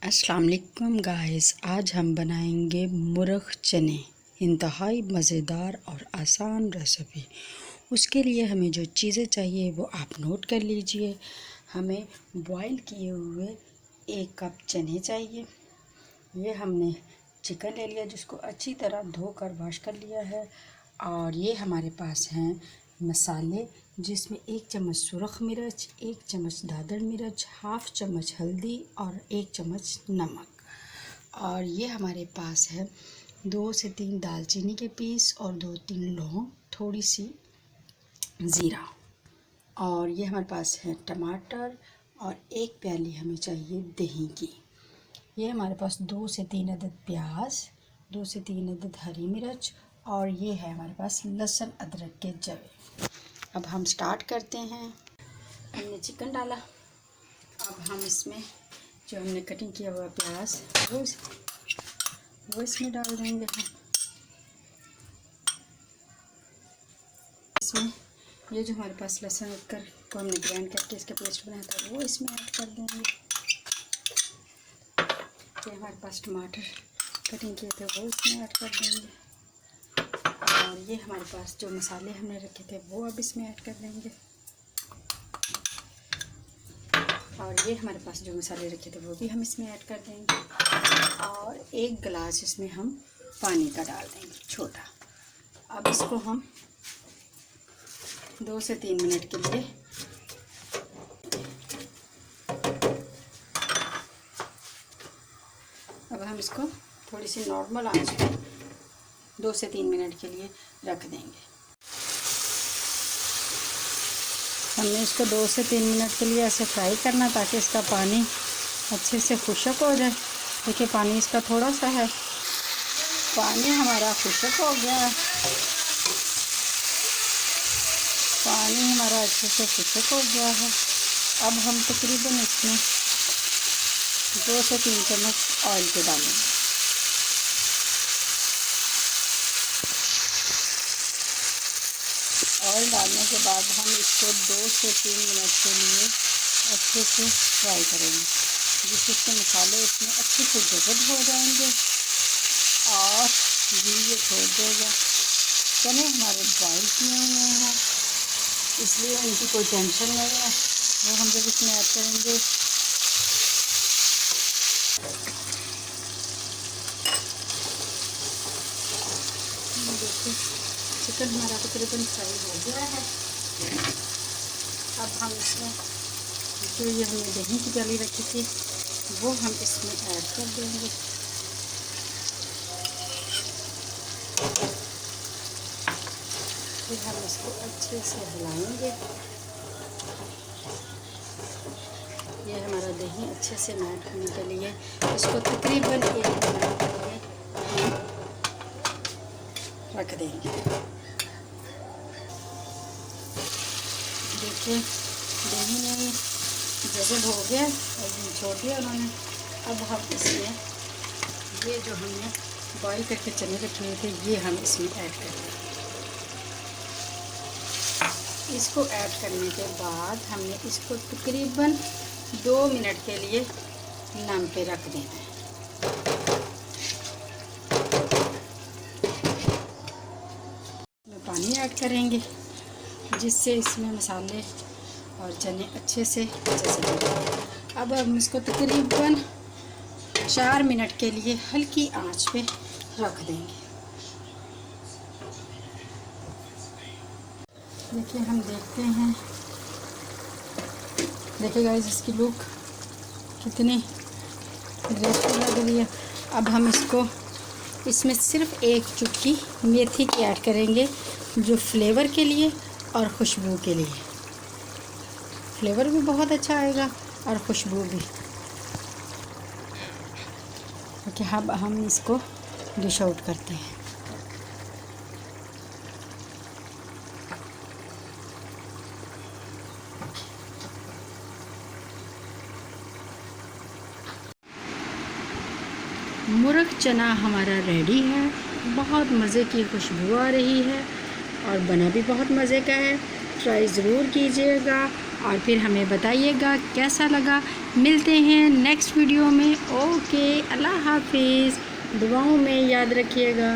अस्सलाम वालेकुम गाइस, आज हम बनाएंगे मुर्ग चने। इंतहाई मज़ेदार और आसान रेसिपी। उसके लिए हमें जो चीज़ें चाहिए वो आप नोट कर लीजिए। हमें बॉईल किए हुए 1 कप चने चाहिए। ये हमने चिकन ले लिया जिसको अच्छी तरह धोकर वॉश कर लिया है। और ये हमारे पास हैं मसाले, जिसमें 1 चम्मच सुरख मिर्च, 1 चम्मच दादड़ मिर्च, हाफ़ चम्मच हल्दी और 1 चम्मच नमक। और ये हमारे पास है 2 से 3 दालचीनी के पीस और 2-3 लौंग, थोड़ी सी ज़ीरा। और ये हमारे पास है टमाटर और 1 प्याली हमें चाहिए दही की। ये हमारे पास 2 से 3 अदद प्याज, 2 से 3 अदद हरी मिर्च और ये है हमारे पास लहसुन अदरक के जवे। अब हम स्टार्ट करते हैं। हमने चिकन डाला। अब हम इसमें जो हमने कटिंग किया हुआ प्याज वो इसमें डाल देंगे। हम इसमें ये जो हमारे पास लहसुन अदरक को हमने ग्राइंड करके इसका पेस्ट बनाया था वो इसमें ऐड कर देंगे। ये हमारे पास टमाटर कटिंग किए थे वो इसमें ऐड कर देंगे। और ये हमारे पास जो मसाले हमने रखे थे वो अब इसमें ऐड कर देंगे। और ये हमारे पास जो मसाले रखे थे वो भी हम इसमें ऐड कर देंगे। और 1 गिलास इसमें हम पानी का डाल देंगे, छोटा। अब इसको हम 2 से 3 मिनट के लिए अब हम इसको थोड़ी सी नॉर्मल आंच पे 2 से 3 मिनट के लिए रख देंगे। हमने इसको 2 से 3 मिनट के लिए ऐसे फ्राई करना ताकि इसका पानी अच्छे से खुश्क हो जाए। देखिए पानी इसका थोड़ा सा है, पानी हमारा खुश्क हो गया है। पानी हमारा अच्छे से खुश्क हो गया है। अब हम तकरीबन इसमें 2 से 3 चम्मच ऑयल के डालेंगे। ऑयल डालने के बाद हम इसको 2 से 3 मिनट के लिए अच्छे से फ्राई करेंगे, जिससे इसके मसाले इसमें अच्छे से जज़ब हो जाएंगे और ये छोड़ देगा। चने हमारे बॉईल किए हुए हैं, इसलिए इनकी कोई टेंशन नहीं है। वो हम जब इसमें ऐड करेंगे देखिए चिकन हमारा तकरीबन फ्राई हो गया है। अब हम इसमें जो ये हमने दही की प्याली रखी थी वो हम इसमें ऐड कर देंगे। फिर हम इसको अच्छे से हिलाएंगे। ये हमारा दही अच्छे से मैट होने के लिए इसको तकरीबन 1 मिनट के लिए रख देंगे। देखिए दही में जज़ब हो गया और छोड़ दिया उन्होंने। अब हम इसमें ये जो हमने बॉईल करके चने रखे हुए थे ये हम इसमें ऐड कर देंगे। इसको ऐड करने के बाद हमने इसको तकरीबन 2 मिनट के लिए नम पे रख देना है। पानी ऐड करेंगे जिससे इसमें मसाले और चने अच्छे से जज़ब। अब हम इसको तकरीबन 4 मिनट के लिए हल्की आंच पे रख देंगे। देखिए हम देखते हैं, देखिए गाइस इसकी लुक कितनी ग्रेसफुल लग रही है। अब हम इसको इसमें सिर्फ 1 चुटकी मेथी की ऐड करेंगे, जो फ्लेवर के लिए और खुशबू के लिए। फ्लेवर भी बहुत अच्छा आएगा और खुशबू भी। ओके, अब हम इसको डिश आउट करते हैं। मुर्ग चना हमारा रेडी है। बहुत मज़े की खुशबू आ रही है और बना भी बहुत मज़े का है। ट्राई ज़रूर कीजिएगा और फिर हमें बताइएगा कैसा लगा। मिलते हैं नेक्स्ट वीडियो में। ओके, अल्लाह हाफिज़। दुआओं में याद रखिएगा।